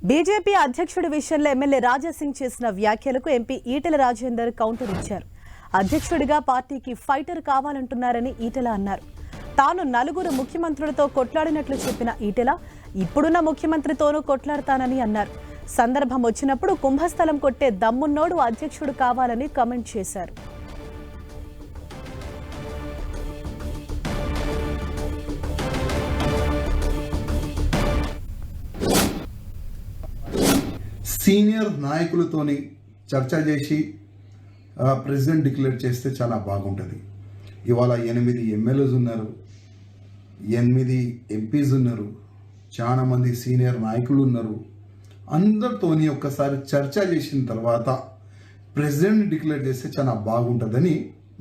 BJP అధ్యక్షుడి విషయంలో MLA Raja Singh చేసిన వ్యాఖ్యలకు ఎంపీ ఈటెల రాజేందర్ కౌంటర్ ఇచ్చారు. అధ్యక్షుడిగా పార్టీకి ఫైటర్ కావాలంటున్నారని ఈటెల అన్నారు. తాను నలుగురు ముఖ్యమంత్రులతో కొట్లాడినట్లు చెప్పిన ఈటెల ఇప్పుడున్న ముఖ్యమంత్రితోనూ కొట్లాడతానని అన్నారు. సందర్భం వచ్చినప్పుడు కుంభస్థలం కొట్టే దమ్మున్నోడు అధ్యక్షుడు కావాలని కామెంట్ చేశారు. సీనియర్ నాయకులతోని చర్చ చేసి ప్రెసిడెంట్ డిక్లేర్ చేస్తే చాలా బాగుంటుంది. ఇవాళ 8 ఎమ్మెల్యేస్ ఉన్నారు, 8 ఎంపీస్ ఉన్నారు, చాలామంది సీనియర్ నాయకులు ఉన్నారు. అందరితోని ఒక్కసారి చర్చ చేసిన తర్వాత ప్రెసిడెంట్ డిక్లేర్ చేస్తే చాలా బాగుంటుందని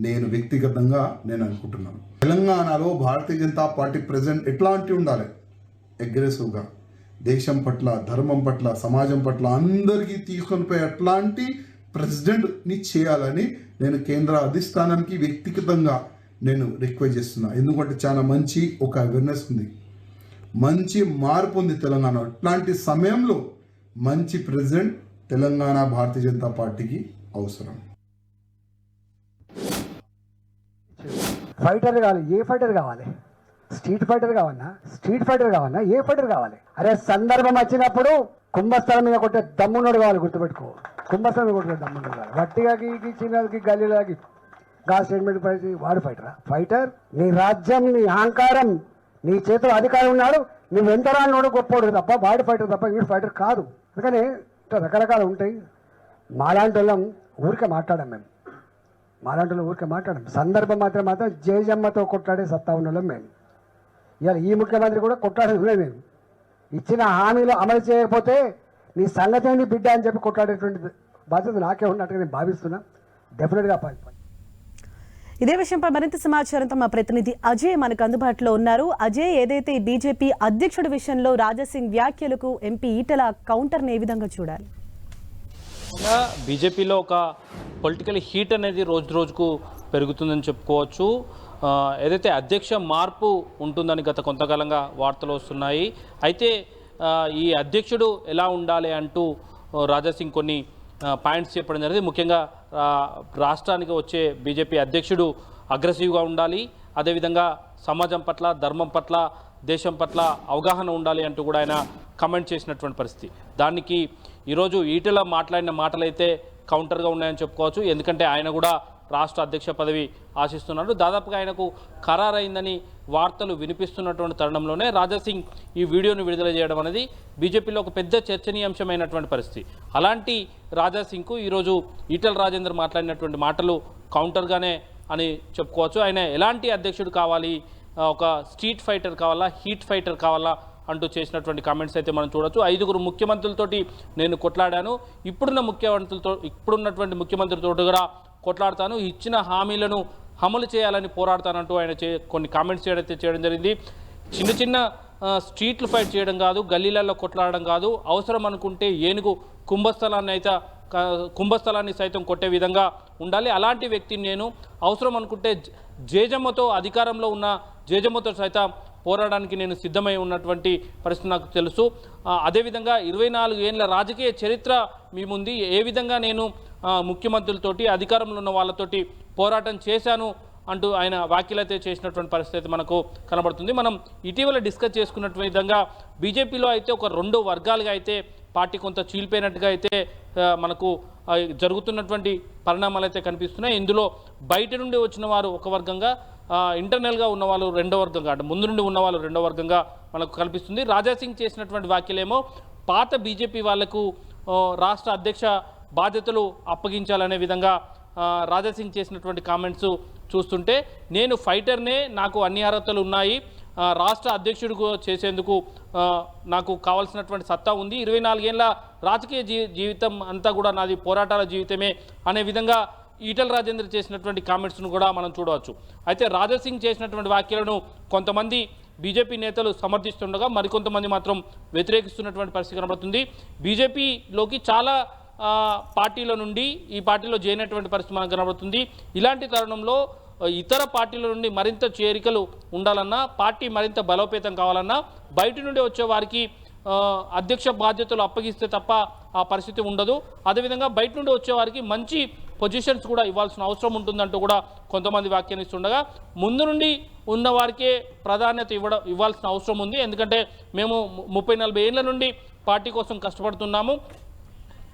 నేను వ్యక్తిగతంగా అనుకుంటున్నాను. తెలంగాణలో భారతీయ జనతా పార్టీ ప్రెసిడెంట్ ఎట్లాంటి ఉండాలి? అగ్రెసివ్గా దేశం పట్ల, ధర్మం పట్ల, సమాజం పట్ల అందరికీ తీసుకొని పోయి అట్లాంటి ప్రెసిడెంట్ని చేయాలని నేను కేంద్ర అధిష్టానానికి వ్యక్తిగతంగా నేను రిక్వెస్ట్ చేస్తున్నా. ఎందుకంటే చాలా మంచి ఒక అవేర్నెస్ ఉంది, మంచి మార్పు ఉంది తెలంగాణ. అట్లాంటి సమయంలో మంచి ప్రెసిడెంట్ తెలంగాణ భారతీయ జనతా పార్టీకి అవసరం. ఫైటర్ కావాలి. ఏ ఫైటర్ కావాలి? స్ట్రీట్ ఫైటర్ కావాలన్నా, ఏ ఫైటర్ కావాలి? అరే సందర్భం వచ్చినప్పుడు కుంభస్థలం మీద కొట్టే దమ్మున్నోడు కావాలి. గుర్తుపెట్టుకో, కుంభస్థలం మీద కొట్టే దమ్మున్నోడు కావాలి. వట్టిగాకి చిన్నకి గల్లీలాకి గా స్టేట్మెంట్ పడి వాడు ఫైటర్. నీ రాజ్యం, నీ అహంకారం, నీ చేతిలో అధికారం ఉన్నాడు, నువ్వు ఎంత రానోడు గొప్పోడు తప్ప వాడు ఫైటర్ తప్ప వీడు ఫైటర్ కాదు. అందుకని రకరకాలు ఉంటాయి. మాలాంటి వాళ్ళం ఊరికే మాట్లాడాం, సందర్భం మాత్రం జేజమ్మతో కొట్లాడే సత్తా ఉన్న వాళ్ళం మేము. ఇవాళ ఈ ముఖ్యమంత్రి కూడా కొట్లాడేది మేము. ఇచ్చిన హామీలు అమలు చేయకపోతే నీ సంగతి ఏంటి బిడ్డ అని చెప్పి కొట్లాడేటువంటి బాధ్యత నాకే ఉన్నట్టుగా నేను భావిస్తున్నా. డెఫినెట్గా ఇదే విషయంపై మరింత సమాచారంతో మా ప్రతినిధి అజయ్ మనకు అందుబాటులో ఉన్నారు. అజయ్, ఏదైతే బీజేపీ అధ్యక్షుడి విషయంలో రాజాసింగ్ వ్యాఖ్యలకు ఎంపీ ఈటెల కౌంటర్ని ఏ విధంగా చూడాలి? బీజేపీలో ఒక పొలిటికల్ హీట్ అనేది రోజుకు పెరుగుతుందని చెప్పుకోవచ్చు. ఏదైతే అధ్యక్ష మార్పు ఉంటుందని గత కొంతకాలంగా వార్తలు వస్తున్నాయి. అయితే ఈ అధ్యక్షుడు ఎలా ఉండాలి అంటూ రాజాసింగ్ కొన్ని పాయింట్స్ చెప్పడం జరిగింది. ముఖ్యంగా రాష్ట్రానికి వచ్చే బీజేపీ అధ్యక్షుడు అగ్రెసివ్గా ఉండాలి, అదేవిధంగా సమాజం పట్ల, ధర్మం పట్ల, దేశం పట్ల అవగాహన ఉండాలి అంటూ కూడా ఆయన కమెంట్ చేసినటువంటి పరిస్థితి. దానికి ఈరోజు ఈటెల మాట్లాడిన మాటలైతే కౌంటర్గా ఉన్నాయని చెప్పుకోవచ్చు. ఎందుకంటే ఆయన కూడా రాష్ట్ర అధ్యక్ష పదవి ఆశిస్తున్నాడు. దాదాపుగా ఆయనకు ఖరారైందని వార్తలు వినిపిస్తున్నటువంటి తరుణంలోనే రాజాసింగ్ ఈ వీడియోను విడుదల చేయడం అనేది బీజేపీలో ఒక పెద్ద చర్చనీయాంశమైనటువంటి పరిస్థితి. అలాంటి రాజాసింగ్కు ఈరోజు ఈటెల రాజేందర్ మాట్లాడినటువంటి మాటలు కౌంటర్గానే అని చెప్పుకోవచ్చు. ఆయన ఎలాంటి అధ్యక్షుడు కావాలి, ఒక స్ట్రీట్ ఫైటర్ కావాలా, హీట్ ఫైటర్ కావాలా అంటూ చేసినటువంటి కామెంట్స్ అయితే మనం చూడొచ్చు. 5 ముఖ్యమంత్రులతోటి నేను కొట్లాడాను, ఇప్పుడున్నటువంటి ముఖ్యమంత్రితో కూడా కొట్లాడతాను, ఇచ్చిన హామీలను అమలు చేయాలని పోరాడతానంటూ ఆయన కొన్ని కామెంట్స్ చేయడం జరిగింది. చిన్న స్ట్రీట్లు ఫైట్ చేయడం కాదు, గల్లీలలో కొట్లాడడం కాదు, అవసరం అనుకుంటే ఏనుగు కుంభస్థలాన్ని సైతం కొట్టే విధంగా ఉండాలి. అలాంటి వ్యక్తిని నేను. అవసరం అనుకుంటే జేజమ్మతో, అధికారంలో ఉన్న జేజమ్మతో సైతం పోరాడడానికి నేను సిద్ధమై ఉన్నటువంటి పరిస్థితి నాకు తెలుసు. అదేవిధంగా 24 ఏళ్ళ రాజకీయ చరిత్ర మీ ముందు ఏ విధంగా నేను ముఖ్యమంత్రులతోటి, అధికారంలో ఉన్న వాళ్ళతోటి పోరాటం చేశాను అంటూ ఆయన వ్యాఖ్యలైతే చేసినటువంటి పరిస్థితి మనకు కనబడుతుంది. మనం ఇటీవల డిస్కస్ చేసుకున్నటువంటి విధంగా బీజేపీలో అయితే ఒక 2 వర్గాలుగా అయితే పార్టీ కొంత చీలిపోయినట్టుగా అయితే మనకు జరుగుతున్నటువంటి పరిణామాలు అయితే కనిపిస్తున్నాయి. ఇందులో బయట నుండి వచ్చిన వారు ఒక వర్గంగా, ఇంటర్నల్గా ఉన్నవాళ్ళు రెండో వర్గంగా, అంటే ముందు నుండి ఉన్నవాళ్ళు రెండో వర్గంగా మనకు కనిపిస్తుంది. రాజాసింగ్ చేసినటువంటి వ్యాఖ్యలేమో పాత బీజేపీ వాళ్లకు రాష్ట్ర అధ్యక్ష బాధ్యతలు అప్పగించాలనే విధంగా రాజాసింగ్ చేసినటువంటి కామెంట్స్ చూస్తుంటే, నేను ఫైటర్నే, నాకు అన్ని అర్హతలు ఉన్నాయి, రాష్ట్ర అధ్యక్షుడు చేసేందుకు నాకు కావాల్సినటువంటి సత్తా ఉంది, 24 ఏళ్ళ రాజకీయ జీవితం అంతా కూడా నాది పోరాటాల జీవితమే అనే విధంగా ఈటెల రాజేందర్ చేసినటువంటి కామెంట్స్ను కూడా మనం చూడవచ్చు. అయితే రాజాసింగ్ చేసినటువంటి వ్యాఖ్యలను కొంతమంది బీజేపీ నేతలు సమర్థిస్తుండగా మరికొంతమంది మాత్రం వ్యతిరేకిస్తున్నటువంటి పరిస్థితి కనబడుతుంది. బీజేపీలోకి చాలా పార్టీల నుండి ఈ పార్టీలో చేరినటువంటి పరిస్థితి మనకు కనబడుతుంది. ఇలాంటి తరుణంలో ఇతర పార్టీల నుండి మరింత చేరికలు ఉండాలన్నా, పార్టీ మరింత బలోపేతం కావాలన్నా బయట నుండి వచ్చే వారికి అధ్యక్ష బాధ్యతలు అప్పగిస్తే తప్ప ఆ పరిస్థితి ఉండదు. అదేవిధంగా బయట నుండి వచ్చే వారికి మంచి పొజిషన్స్ కూడా ఇవ్వాల్సిన అవసరం ఉంటుందంటూ కూడా కొంతమంది వ్యాఖ్యానిస్తుండగా, ముందు నుండి ఉన్న వారికే ప్రాధాన్యత ఇవ్వాల్సిన అవసరం ఉంది. ఎందుకంటే మేము 30-40 ఏళ్ల నుండి పార్టీ కోసం కష్టపడుతున్నాము.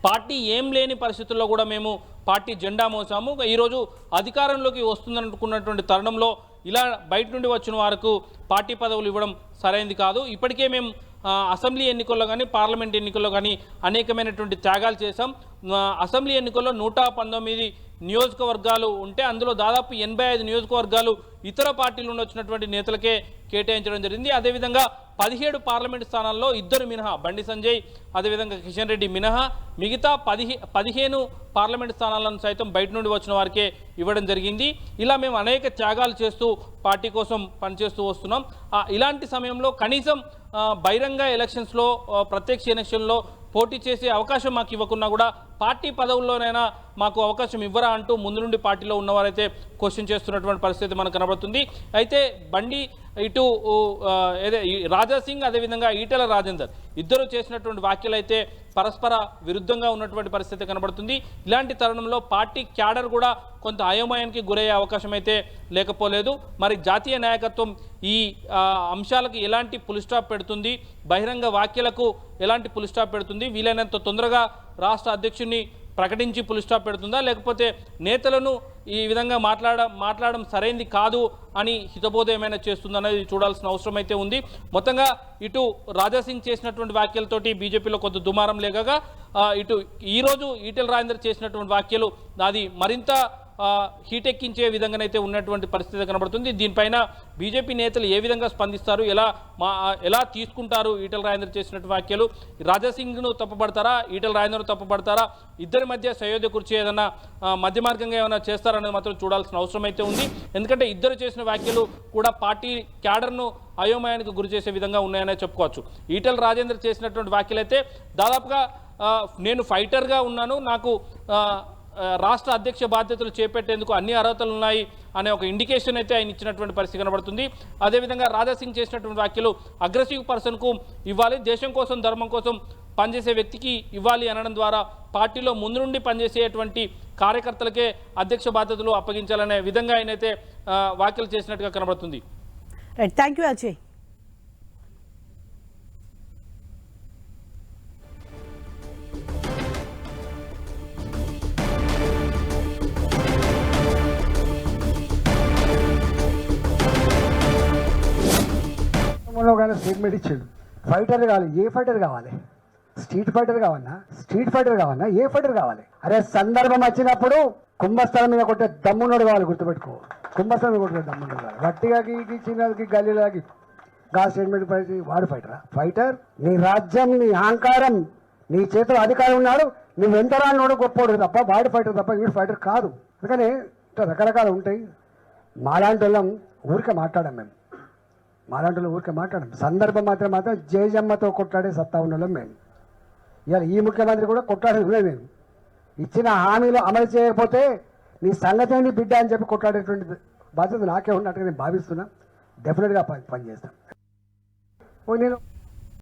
పార్టీ ఏం లేని పరిస్థితుల్లో కూడా మేము పార్టీ జెండా మోసాము. ఈరోజు అధికారంలోకి వస్తుందనుకున్నటువంటి తరుణంలో ఇలా బయట నుండి వచ్చిన వారికి పార్టీ పదవులు ఇవ్వడం సరైనది కాదు. ఇప్పటికే మేము అసెంబ్లీ ఎన్నికల్లో కానీ పార్లమెంట్ ఎన్నికల్లో కానీ అనేకమైనటువంటి త్యాగాలు చేశాం. అసెంబ్లీ ఎన్నికల్లో 119 నియోజకవర్గాలు ఉంటే అందులో దాదాపు 85 నియోజకవర్గాలు ఇతర పార్టీల నుండి వచ్చినటువంటి నేతలకే కేటాయించడం జరిగింది. అదేవిధంగా 17 పార్లమెంట్ స్థానాల్లో 2 మినహా, బండి సంజయ్ అదేవిధంగా కిషన్ రెడ్డి మినహా మిగతా 15 పార్లమెంట్ స్థానాలను సైతం బయట నుండి వచ్చిన వారికే ఇవ్వడం జరిగింది. ఇలా మేము అనేక త్యాగాలు చేస్తూ పార్టీ కోసం పనిచేస్తూ వస్తున్నాం. ఇలాంటి సమయంలో కనీసం బహిరంగ ఎలక్షన్స్లో, ప్రత్యక్ష ఎలక్షన్లో పోటీ చేసే అవకాశం మాకు ఇవ్వకున్నా కూడా పార్టీ పదవుల్లోనైనా మాకు అవకాశం ఇవ్వరా అంటూ ముందు నుండి పార్టీలో ఉన్నవారైతే క్వశ్చన్ చేస్తున్నటువంటి పరిస్థితి మనకు కనబడుతుంది. అయితే బండి ఇటు రాజాసింగ్ అదేవిధంగా ఈటెల రాజేందర్ ఇద్దరు చేసినటువంటి వ్యాఖ్యలు అయితే పరస్పర విరుద్ధంగా ఉన్నటువంటి పరిస్థితి కనబడుతుంది. ఇలాంటి తరుణంలో పార్టీ క్యాడర్ కూడా కొంత అయోమయానికి గురయ్యే అవకాశం అయితే లేకపోలేదు. మరి జాతీయ నాయకత్వం ఈ అంశాలకు ఎలాంటి పులి స్టాప్ పెడుతుంది, బహిరంగ వ్యాఖ్యలకు ఎలాంటి పులి స్టాప్ పెడుతుంది, వీలైనంత తొందరగా రాష్ట్ర అధ్యక్షుడిని ప్రకటించి పులి స్టాప్ పెడుతుందా, లేకపోతే నేతలను ఈ విధంగా మాట్లాడడం సరైంది కాదు అని హితబోధ ఏమైనా చేస్తుందనేది చూడాల్సిన అవసరం అయితే ఉంది. మొత్తంగా ఇటు రాజాసింగ్ చేసినటువంటి వ్యాఖ్యలతోటి బీజేపీలో కొంత దుమారం లేకగా ఇటు ఈరోజు ఈటెల రాజేందర్ చేసినటువంటి వ్యాఖ్యలు అది మరింత హీటెక్కించే విధంగానైతే ఉన్నటువంటి పరిస్థితి కనబడుతుంది. దీనిపైన బీజేపీ నేతలు ఏ విధంగా స్పందిస్తారు, ఎలా తీసుకుంటారు ఈటెల రాజేందర్ చేసినటువంటి వ్యాఖ్యలు, రాజాసింగ్ను తప్పుపడతారా, ఈటెల రాజేందర్ తప్పుపడతారా, ఇద్దరి మధ్య సయోధ్య కుర్చీ ఏదైనా మధ్య మార్గంగా ఏమైనా చేస్తారనేది మాత్రం చూడాల్సిన అవసరం అయితే ఉంది. ఎందుకంటే ఇద్దరు చేసిన వ్యాఖ్యలు కూడా పార్టీ క్యాడర్ను అయోమయానికి గురి చేసే విధంగా ఉన్నాయనే చెప్పుకోవచ్చు. ఈటెల రాజేందర్ చేసినటువంటి వ్యాఖ్యలు అయితే దాదాపుగా నేను ఫైటర్గా ఉన్నాను, నాకు రాష్ట్ర అధ్యక్ష బాధ్యతలు చేపట్టేందుకు అన్ని అర్హతలు ఉన్నాయి అనే ఒక ఇండికేషన్ అయితే ఆయన ఇచ్చినటువంటి పరిస్థితి కనబడుతుంది. అదేవిధంగా రాజాసింగ్ చేసినటువంటి వ్యాఖ్యలు అగ్రెసివ్ పర్సన్కు ఇవ్వాలి, దేశం కోసం ధర్మం కోసం పనిచేసే వ్యక్తికి ఇవ్వాలి అనడం ద్వారా పార్టీలో ముందు నుండి పనిచేసేటువంటి కార్యకర్తలకే అధ్యక్ష బాధ్యతలు అప్పగించాలనే విధంగా ఆయనైతే వ్యాఖ్యలు చేసినట్టుగా కనబడుతుంది. Right, thank you Ajay. Statement ఇచ్చాడు. ఫైటర్ కావాలి, ఏ ఫైటర్ కావాలి? స్ట్రీట్ ఫైటర్ కావాలన్నా, ఏ ఫైటర్ కావాలి? అరే సందర్భం వచ్చినప్పుడు కుంభస్థలం మీద కొట్టే దమ్మున్నోడు కావాలి, గుర్తుపెట్టుకో. కుంభస్థలం మీద కొట్టే దమ్మున్నోడు కావాలి. వట్టిగాకి చిన్నకి గల్లీలాకి గా స్టేట్మెంట్ వాడు ఫైటరా? ఫైటర్ నీ రాజ్యం, నీ అహంకారం, నీ చేతిలో అధికారం ఉన్నాడు, నువ్వు ఎంత రానోడు గొప్పోడు తప్ప వాడు ఫైటర్ తప్ప వీడు ఫైటర్ కాదు. అందుకని రకరకాలు ఉంటాయి. మాలాంటి వాళ్ళం ఊరికే మాట్లాడాం, సందర్భం మాత్రం జయజమ్మతో కొట్లాడే సత్తా ఉన్నోళ్ళం మేము. ఇవాళ ఈ ముఖ్యమంత్రి కూడా కొట్లాడేదే. మేము ఇచ్చిన హామీలు అమలు చేయకపోతే నీ సంగతి ఏంటి బిడ్డ అని చెప్పి కొట్లాడేటువంటి బాధ్యత నాకే ఉన్నట్టుగా నేను భావిస్తున్నా. డెఫినెట్గా పనిచేస్తాను. నేను